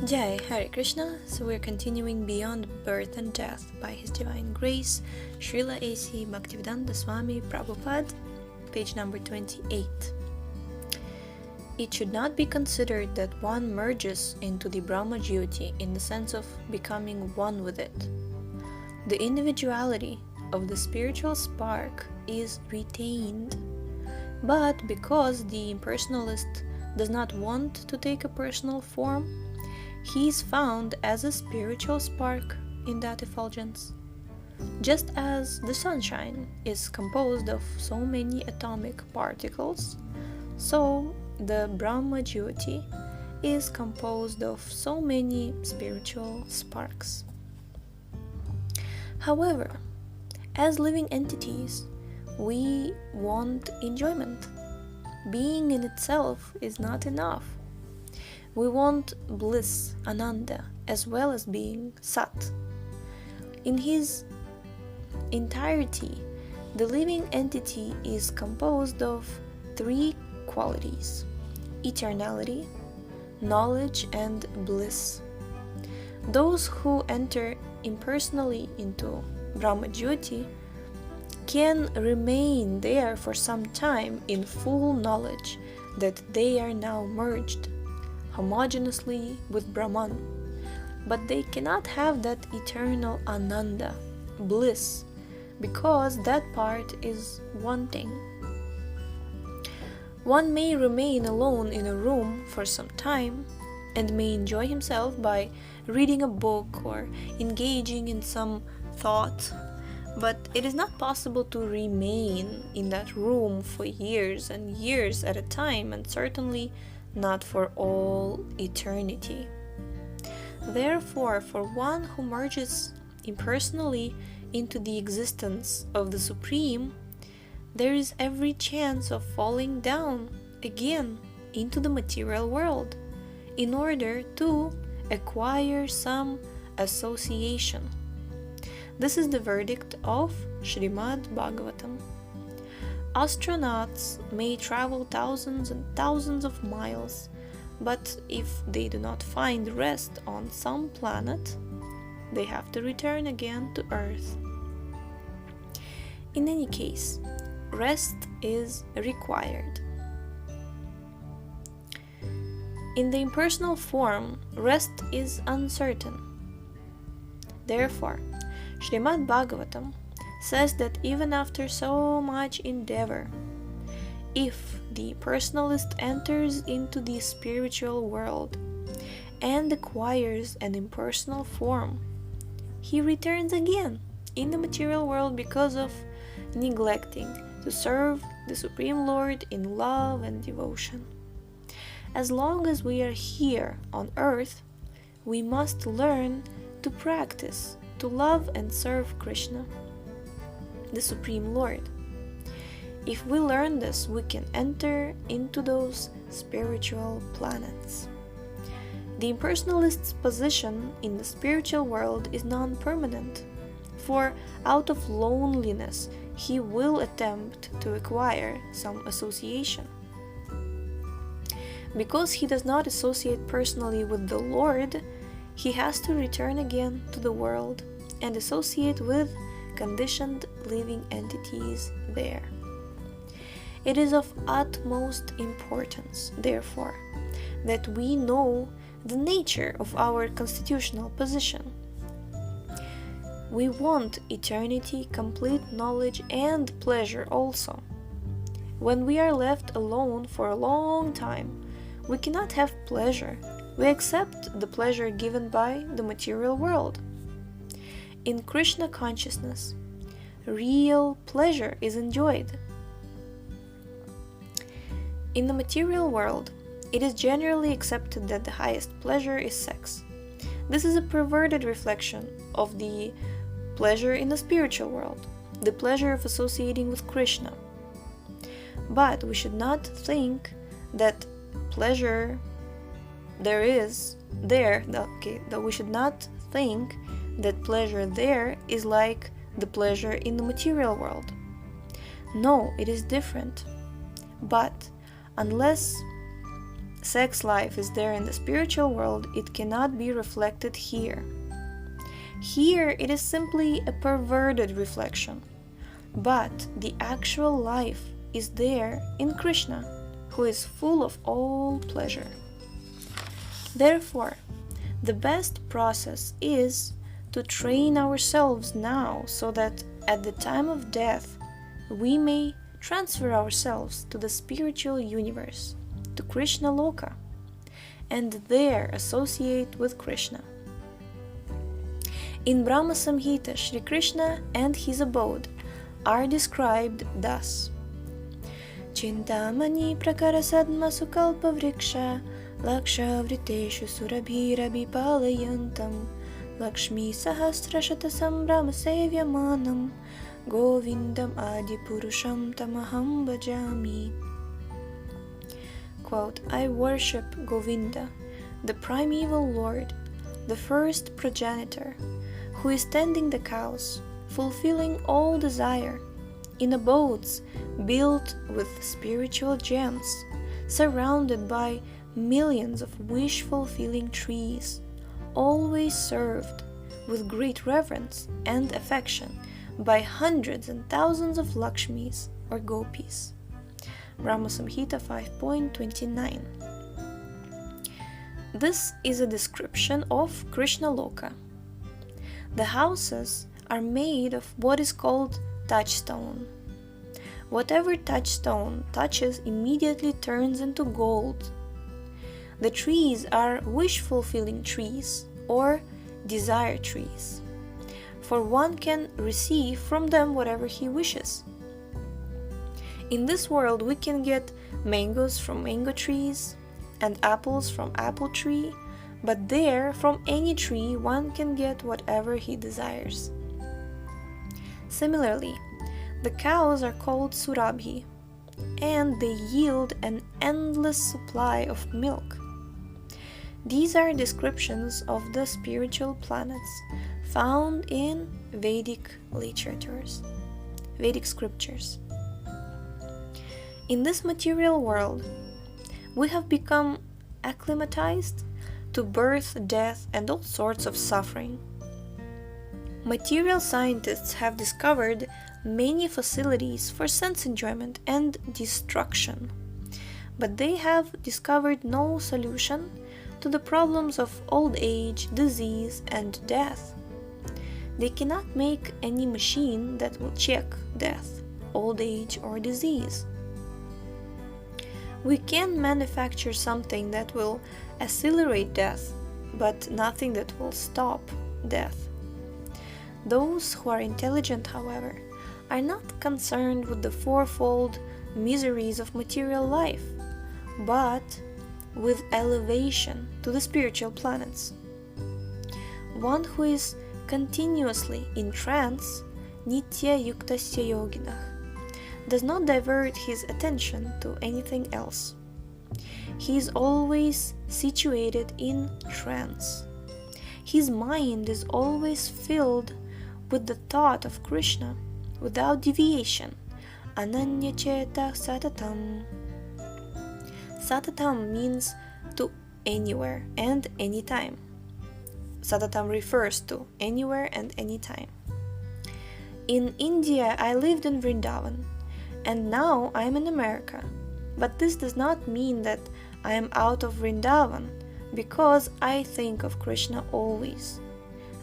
Jai Hare Krishna. So we're continuing Beyond Birth and Death by His Divine Grace, Srila A.C. Bhaktivedanta Swami Prabhupada, page number 28. It should not be considered that one merges into the Brahma Jyoti in the sense of becoming one with it. The individuality of the spiritual spark is retained, but because the impersonalist does not want to take a personal form, he is found as a spiritual spark in that effulgence. Just as the sunshine is composed of so many atomic particles, so the Brahma Jyoti is composed of so many spiritual sparks. However, as living entities, we want enjoyment. Being in itself is not enough. We want bliss, ananda, as well as being sat. In his entirety, the living entity is composed of three qualities: eternality, knowledge, and bliss. Those who enter impersonally into Brahma Jyoti can remain there for some time in full knowledge that they are now merged homogeneously with Brahman, but they cannot have that eternal ananda, bliss, because that part is wanting. One may remain alone in a room for some time and may enjoy himself by reading a book or engaging in some thought, but it is not possible to remain in that room for years and years at a time, and certainly not for all eternity. Therefore, for one who merges impersonally into the existence of the Supreme, there is every chance of falling down again into the material world in order to acquire some association. This is the verdict of Srimad Bhagavatam. Astronauts may travel thousands and thousands of miles, but if they do not find rest on some planet, they have to return again to Earth. In any case, rest is required. In the impersonal form, rest is uncertain. Therefore, Srimad Bhagavatam says that even after so much endeavor, if the personalist enters into the spiritual world and acquires an impersonal form, he returns again in the material world because of neglecting to serve the Supreme Lord in love and devotion. As long as we are here on earth, we must learn to practice, to love and serve Krishna, the Supreme Lord. If we learn this, we can enter into those spiritual planets. The impersonalist's position in the spiritual world is non-permanent, for out of loneliness he will attempt to acquire some association. Because he does not associate personally with the Lord, he has to return again to the world and associate with conditioned living entities there. It is of utmost importance, therefore, that we know the nature of our constitutional position. We want eternity, complete knowledge, and pleasure also. When we are left alone for a long time, we cannot have pleasure. We accept the pleasure given by the material world. In Krishna consciousness, real pleasure is enjoyed. In the material world, it is generally accepted that the highest pleasure is sex. This is a perverted reflection of the pleasure in the spiritual world, the pleasure of associating with Krishna. But we should not think that pleasure that we should not think that pleasure there is like the pleasure in the material world. No, it is different. But unless sex life is there in the spiritual world, it cannot be reflected here. Here it is simply a perverted reflection, but the actual life is there in Krishna, who is full of all pleasure. Therefore, the best process is to train ourselves now so that at the time of death we may transfer ourselves to the spiritual universe, to Krishna Loka, and there associate with Krishna. In Brahma Samhita, Shri Krishna and his abode are described thus: Chintamani prakara sadma sukalpa vriksha laksha vriteshu surabhirabi palayantam Lakshmi sahasrashata sambrama sevyamanam Govindam adi purusham tamaham bhajami. Quote, I worship Govinda, the primeval Lord, the first progenitor, who is tending the cows, fulfilling all desire, in abodes built with spiritual gems, surrounded by millions of wish-fulfilling trees, always served with great reverence and affection by hundreds and thousands of Lakshmis or Gopis. Brahma Samhita 5.29. This is a description of Krishna Loka. The houses are made of what is called touchstone. Whatever touchstone touches immediately turns into gold. The trees are wish-fulfilling trees or desire trees, for one can receive from them whatever he wishes. In this world we can get mangoes from mango trees and apples from apple tree, but there from any tree one can get whatever he desires. Similarly, the cows are called surabhi, and they yield an endless supply of milk. These are descriptions of the spiritual planets found in Vedic literatures, Vedic scriptures. In this material world, we have become acclimatized to birth, death, and all sorts of suffering. Material scientists have discovered many facilities for sense enjoyment and destruction, but they have discovered no solution to the problems of old age, disease, and death. They cannot make any machine that will check death, old age, or disease. We can manufacture something that will accelerate death, but nothing that will stop death. Those who are intelligent, however, are not concerned with the fourfold miseries of material life, but with elevation to the spiritual planets. One who is continuously in trance, nitya yuktasya yoginah, does not divert his attention to anything else. He is always situated in trance. His mind is always filled with the thought of Krishna without deviation. Ananya cheta satatam. Satatam means to anywhere and anytime. Satatam refers to anywhere and anytime. In India, I lived in Vrindavan, and now I am in America. But this does not mean that I am out of Vrindavan, because I think of Krishna always.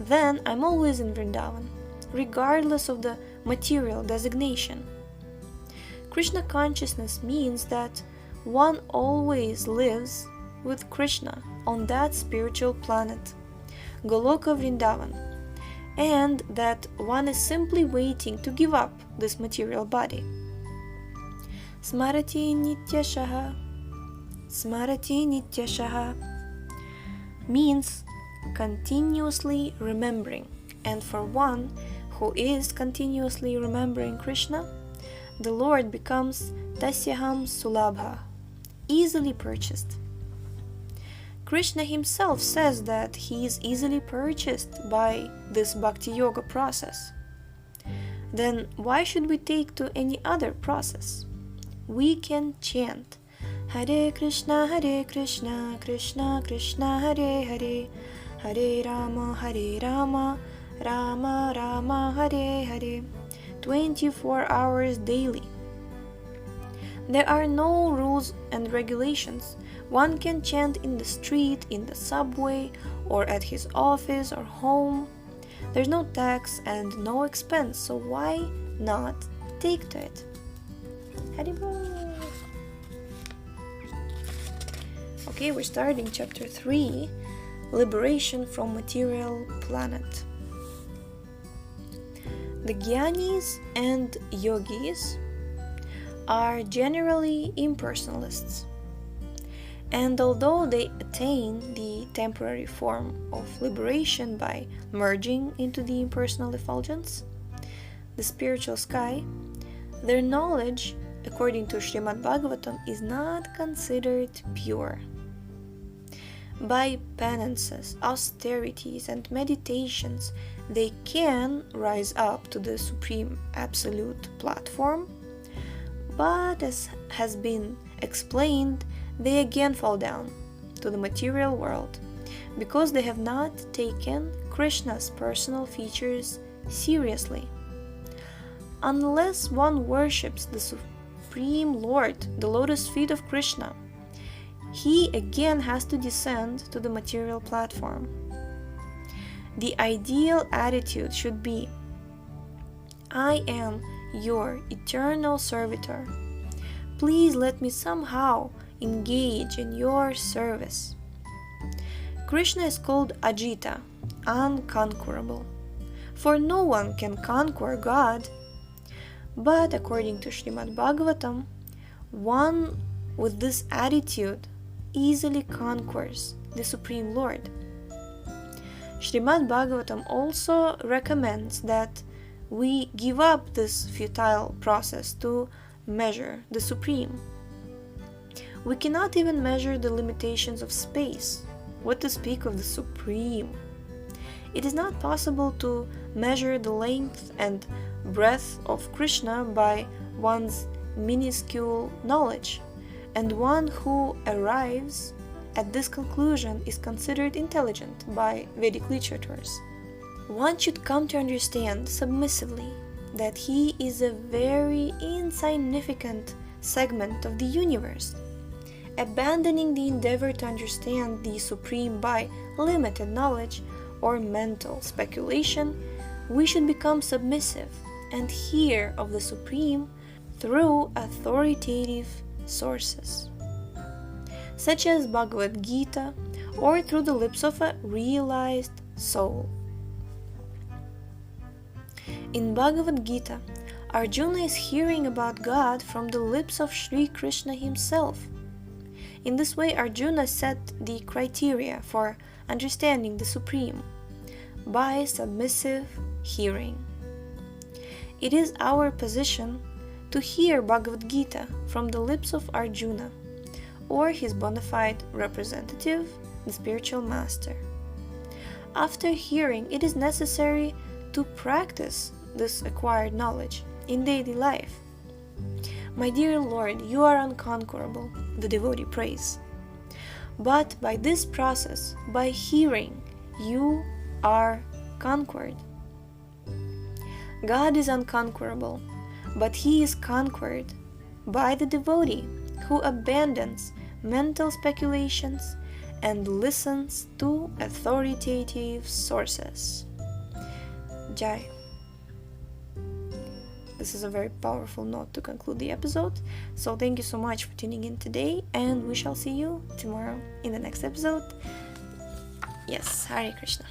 Then I'm always in Vrindavan, regardless of the material designation. Krishna consciousness means that one always lives with Krishna on that spiritual planet, Goloka Vrindavan, and that one is simply waiting to give up this material body. Smarati nityashaha. Smarati nityashaha means continuously remembering, and for one who is continuously remembering Krishna, the Lord becomes tasyaham sulabha, easily purchased. Krishna himself says that he is easily purchased by this bhakti yoga process. Then why should we take to any other process? We can chant Hare Krishna, Krishna Krishna, Hare Hare, Hare Rama, Rama Rama, Hare Hare, 24 hours daily. There are no rules and regulations. One can chant in the street, in the subway, or at his office or home. There's no tax and no expense, so why not take to it? Haribol! Okay, we're starting chapter 3, Liberation from Material Planet. The Gyanis and Yogis are generally impersonalists, and although they attain the temporary form of liberation by merging into the impersonal effulgence, the spiritual sky, their knowledge, according to Srimad Bhagavatam, is not considered pure. By penances, austerities, and meditations, they can rise up to the supreme absolute platform, but as has been explained, they again fall down to the material world because they have not taken Krishna's personal features seriously. Unless one worships the Supreme Lord, the lotus feet of Krishna, he again has to descend to the material platform. The ideal attitude should be, I am your eternal servitor. Please let me somehow engage in your service. Krishna is called Ajita, unconquerable, for no one can conquer God. But according to Srimad Bhagavatam, one with this attitude easily conquers the Supreme Lord. Srimad Bhagavatam also recommends that we give up this futile process to measure the Supreme. We cannot even measure the limitations of space, what to speak of the Supreme. It is not possible to measure the length and breadth of Krishna by one's minuscule knowledge, and one who arrives at this conclusion is considered intelligent by Vedic literatures. One should come to understand submissively that he is a very insignificant segment of the universe. Abandoning the endeavor to understand the Supreme by limited knowledge or mental speculation, we should become submissive and hear of the Supreme through authoritative sources, such as Bhagavad Gita, or through the lips of a realized soul. In Bhagavad Gita, Arjuna is hearing about God from the lips of Sri Krishna himself. In this way, Arjuna set the criteria for understanding the Supreme by submissive hearing. It is our position to hear Bhagavad Gita from the lips of Arjuna or his bona fide representative, the spiritual master. After hearing, it is necessary to practice this acquired knowledge in daily life. My dear Lord, you are unconquerable, the devotee prays. But by this process, by hearing, you are conquered. God is unconquerable, but he is conquered by the devotee who abandons mental speculations and listens to authoritative sources. Jai. This is a very powerful note to conclude the episode. So thank you so much for tuning in today, and we shall see you tomorrow in the next episode. Yes, Hare Krishna.